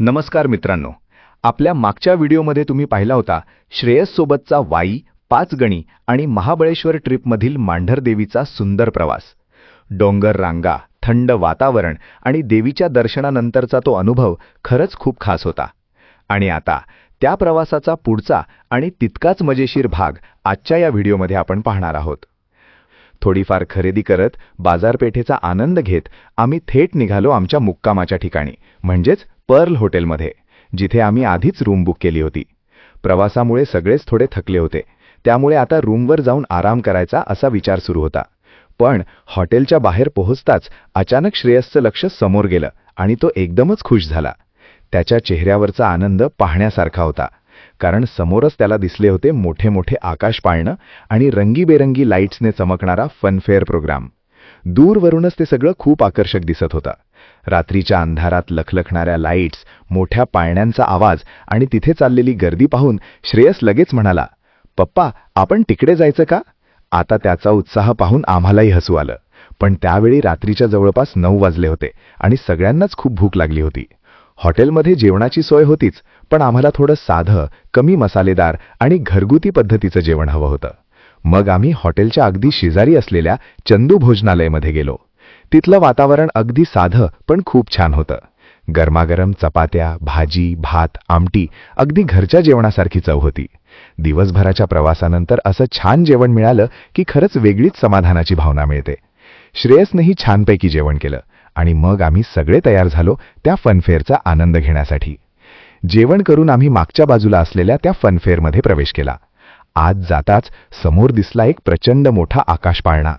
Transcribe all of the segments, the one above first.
नमस्कार मित्रांनो, आपल्या मागच्या व्हिडिओमध्ये तुम्ही पाहिला होता श्रेयस सोबतचा वाई, पाचगणी आणि महाबळेश्वर ट्रिपमधील मांढरदेवीचा सुंदर प्रवास. डोंगर रांगा, थंड वातावरण आणि देवीच्या दर्शनानंतरचा तो अनुभव खरंच खूप खास होता. आणि आता त्या प्रवासाचा पुढचा आणि तितकाच मजेशीर भाग आजच्या या व्हिडिओमध्ये आपण पाहणार आहोत. थोडीफार खरेदी करत, बाजारपेठेचा आनंद घेत आम्ही थेट निघालो आमच्या मुक्कामाच्या ठिकाणी, म्हणजेच पर्ल हॉटेलमध्ये, जिथे आम्ही आधीच रूम बुक केली होती. प्रवासामुळे सगळेच थोडे थकले होते, त्यामुळे आता रूमवर जाऊन आराम करायचा असा विचार सुरू होता. पण हॉटेलच्या बाहेर पोहोचताच अचानक श्रेयसचं लक्ष समोर गेलं आणि तो एकदमच खुश झाला. त्याच्या चेहऱ्यावरचा आनंद पाहण्यासारखा होता, कारण समोरच त्याला दिसले होते मोठे मोठे आकाश पाळणं आणि रंगीबेरंगी लाईट्सने चमकणारा फनफेअर प्रोग्राम. दूरवरूनच ते सगळं खूप आकर्षक दिसत होतं. रात्रीच्या अंधारात लखलखणाऱ्या लाईट्स, मोठ्या पाळण्यांचा आवाज आणि तिथे चाललेली गर्दी पाहून श्रेयस लगेच म्हणाला, "पप्पा, आपण तिकडे जायचं का?" आता त्याचा उत्साह पाहून आम्हालाही हसू आलं. पण त्यावेळी रात्रीच्या जवळपास 9 वाजले होते आणि सगळ्यांनाच खूप भूक लागली होती. हॉटेलमध्ये जेवणाची सोय होतीच, पण आम्हाला थोडं साधं, कमी मसालेदार आणि घरगुती पद्धतीचं जेवण हवं होतं. मग आम्ही हॉटेलच्या अगदी शेजारी असलेल्या चंदू भोजनालयमध्ये गेलो. तिथलं वातावरण अगदी साधं पण खूप छान होतं. गरमागरम चपात्या, भाजी, भात, आमटी अगदी घरच्या जेवणासारखी चव होती. दिवसभराच्या प्रवासानंतर असं छान जेवण मिळालं की खरंच वेगळीच समाधानाची भावना मिळते. श्रेयसनेही छानपैकी जेवण केलं आणि मग आम्ही सगळे तयार झालो त्या फनफेअरचा आनंद घेण्यासाठी. जेवण करून आम्ही मागच्या बाजूला असलेल्या त्या फनफेअरमध्ये प्रवेश केला. आत जाताच समोर दिसला एक प्रचंड मोठा आकाश पाळणा.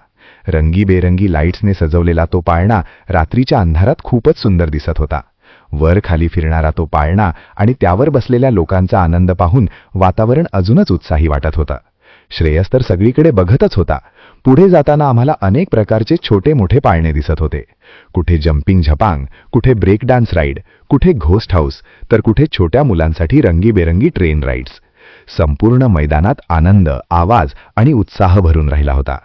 रंगीबेरंगी लाईट्सने सजवलेला तो पाळणा रात्रीच्या अंधारात खूपच सुंदर दिसत होता. वर खाली फिरणारा तो पाळणा आणि त्यावर बसलेल्या लोकांचा आनंद पाहून वातावरण अजूनच उत्साही वाटत होतं. श्रेयस तर सगळीकडे बघतच होता. पुढे जाताना आम्हाला अनेक प्रकारचे छोटे मोठे पाळणे दिसत होते. कुठे जम्पिंग झपांग, कुठे ब्रेक डान्स राईड, कुठे घोस्ट हाऊस, तर कुठे छोट्या मुलांसाठी रंगीबेरंगी ट्रेन राईड्स. संपूर्ण मैदानात आनंद, आवाज आणि उत्साह भरून राहिला होता.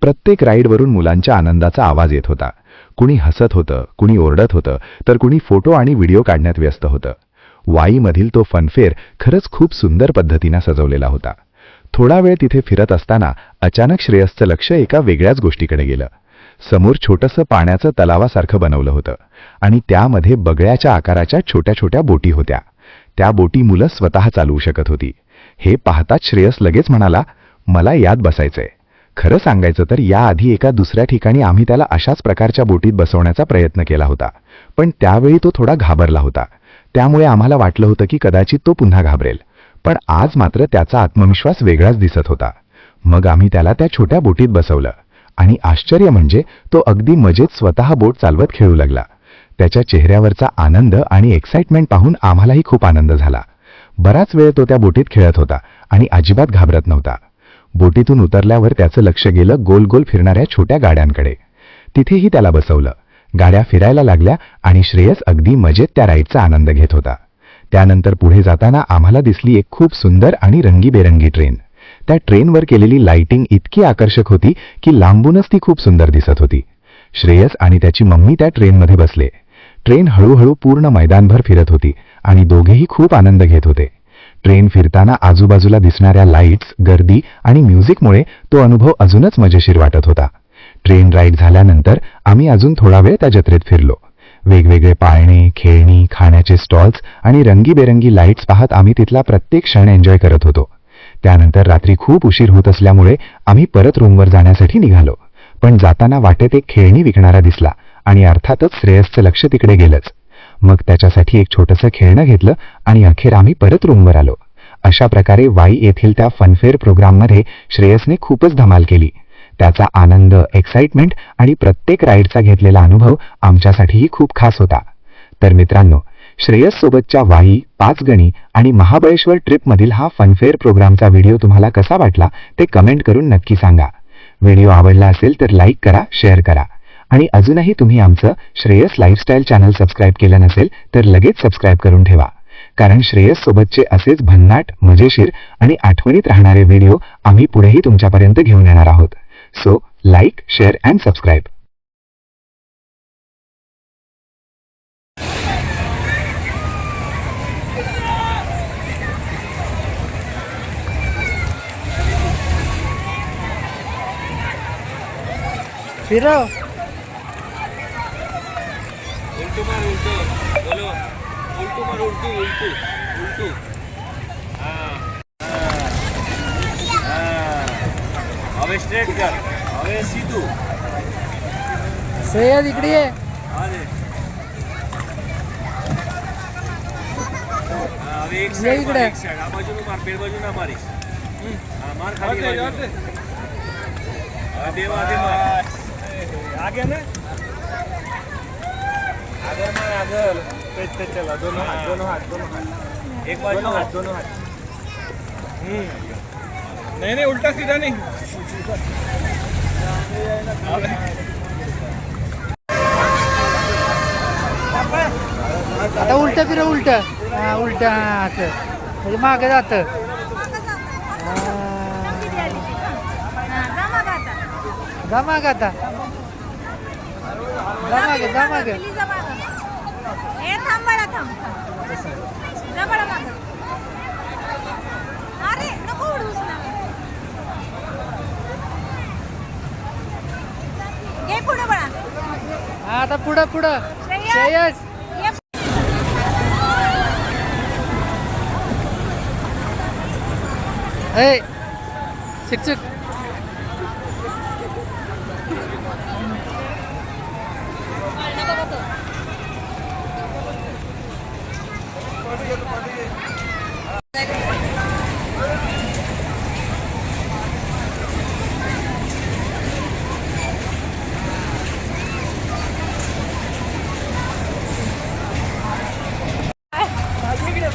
प्रत्येक राईडवरून मुलांच्या आनंदाचा आवाज येत होता. कुणी हसत होतं, कुणी ओरडत होतं, तर कुणी फोटो आणि व्हिडिओ काढण्यात व्यस्त होतं. वाईमधील तो फनफेअर खरंच खूप सुंदर पद्धतीने सजवलेला होता. थोडा वेळ तिथे फिरत असताना अचानक श्रेयसचं लक्ष एका वेगळ्याच गोष्टीकडे गेलं. समोर छोटंसं पाण्याचं तलावासारखं बनवलं होतं आणि त्यामध्ये बगळ्याच्या आकाराच्या छोट्या छोट्या बोटी होत्या. त्या बोटी मुलं स्वतः चालवू शकत होती. हे पाहताच श्रेयस लगेच म्हणाला, "मला यात बसायचंय." खरं सांगायचं तर याआधी एका दुसऱ्या ठिकाणी आम्ही त्याला अशाच प्रकारच्या बोटीत बसवण्याचा प्रयत्न केला होता, पण त्यावेळी तो थोडा घाबरला होता. त्यामुळे आम्हाला वाटलं होतं की कदाचित तो पुन्हा घाबरेल. पण आज मात्र त्याचा आत्मविश्वास वेगळाच दिसत होता. मग आम्ही त्याला त्या छोट्या बोटीत बसवलं आणि आश्चर्य म्हणजे तो अगदी मजेत स्वतः बोट चालवत खेळू लागला. त्याच्या चेहऱ्यावरचा आनंद आणि एक्साइटमेंट पाहून आम्हालाही खूप आनंद झाला. बराच वेळ तो त्या बोटीत खेळत होता आणि अजिबात घाबरत नव्हता. बोटीतून उतरल्यावर त्याचं लक्ष गेलं गोल गोल फिरणाऱ्या छोट्या गाड्यांकडे. तिथेही त्याला बसवलं. गाड्या फिरायला लागल्या आणि श्रेयस अगदी मजेत त्या राईडचा आनंद घेत होता. त्यानंतर पुढे जाताना आम्हाला दिसली एक खूप सुंदर आणि रंगीबेरंगी ट्रेन. त्या ट्रेनवर केलेली लाइटिंग इतकी आकर्षक होती की लांबूनच ती खूप सुंदर दिसत होती. श्रेयस आणि त्याची मम्मी त्या ट्रेनमध्ये बसले. ट्रेन हळूहळू पूर्ण मैदानभर फिरत होती आणि दोघेही खूप आनंद घेत होते. ट्रेन फिरताना आजूबाजूला दिसणाऱ्या लाईट्स, गर्दी आणि म्युझिकमुळे तो अनुभव अजूनच मजेशीर वाटत होता. ट्रेन राईड झाल्यानंतर आम्ही अजून थोडा वेळ त्या जत्रेत फिरलो. वेगवेगळे पाळणे, खेळणी, खाण्याचे स्टॉल्स आणि रंगीबेरंगी लाईट्स पाहत आम्ही तिथला प्रत्येक क्षण एन्जॉय करत होतो. त्यानंतर रात्री खूप उशीर होत असल्यामुळे आम्ही परत रूमवर जाण्यासाठी निघालो. पण जाताना वाटेत एक खेळणी विकणारा दिसला आणि अर्थातच श्रेयसचं लक्ष तिकडे गेलंच. मग त्याच्यासाठी एक छोटंसं खेळणं घेतलं आणि अखेर आम्ही परत रूमवर आलो. अशा प्रकारे वाई येथील त्या फनफेअर प्रोग्राममध्ये श्रेयसने खूपच धमाल केली. त्याचा आनंद, एक्साइटमेंट आणि प्रत्येक राईडचा घेतलेला अनुभव आमच्यासाठीही खूप खास होता. तर मित्रांनो, श्रेयस सोबतच्या वाई, पाचगणी आणि महाबळेश्वर ट्रिपमधील हा फनफेअर प्रोग्रामचा व्हिडिओ तुम्हाला कसा वाटला ते कमेंट करून नक्की सांगा. व्हिडिओ आवडला असेल तर लाईक करा, शेअर करा आणि अजूनही तुम्ही आमचं श्रेयस लाईफस्टाईल चॅनल सबस्क्राईब केलं नसेल तर लगेच सबस्क्राईब करून ठेवा. कारण श्रेयस सोबतचे असेच भन्नाट, मजेशीर आणि आठवणीत राहणारे व्हिडिओ आम्ही पुढेही तुमच्यापर्यंत घेऊन येणार आहोत. So like, share and subscribe. फिरव. उल्टू मार उल्टू बोलो उल्टू मार उल्टू उल्टू उल्टू अबे स्ट्रेट कर अबे सीधू सय्यद इकडे ये. अरे अबे एक ये साइड इकडे. एक साइड आ बाजू मार पेड़ बाजू ना मारिस मार खाली बाजू आगे मार आगे ना आगे मार आगे पे चला दोनों हाथ एक बाजू दोनों हाथ नहीं उल्टा सीधा नहीं आता उलट फिरव उलट. हा उलट असं म्हणजे मागे जात. जा माग आता. जा मागे जा मागे. अरे नको उडूस ना. घे पुढे बळा. हा आता पुढं पुढं. श्रेयस. ए शिक्षक.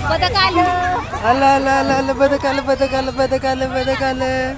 बदक आलं. आलं आलं आलं आलं बदक आलं बदक आलं बदक आलं बदक आलं.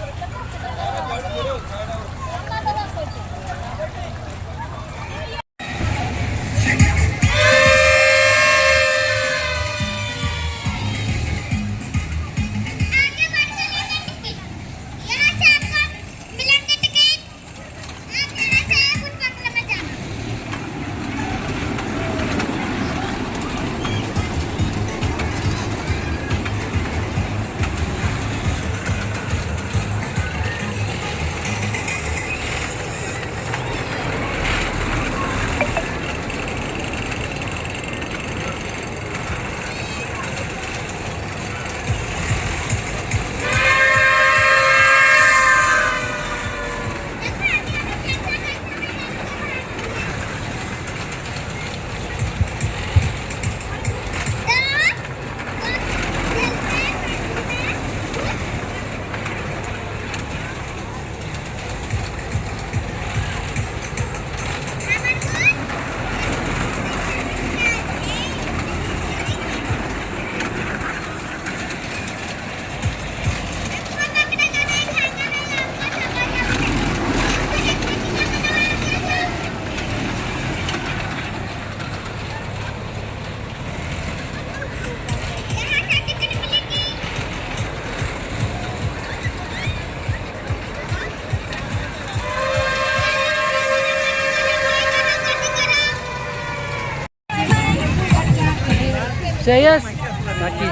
श्रेयस बाकी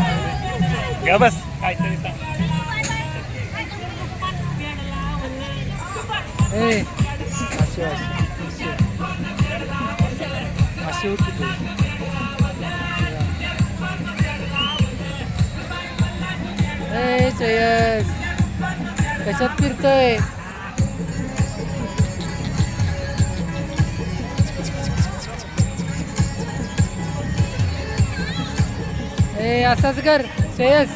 घ्या बस काहीतरी सांग ए असे असे असे होते तू. ए श्रेयस कशात फिरतोय. ए असाच कर श्रेयस.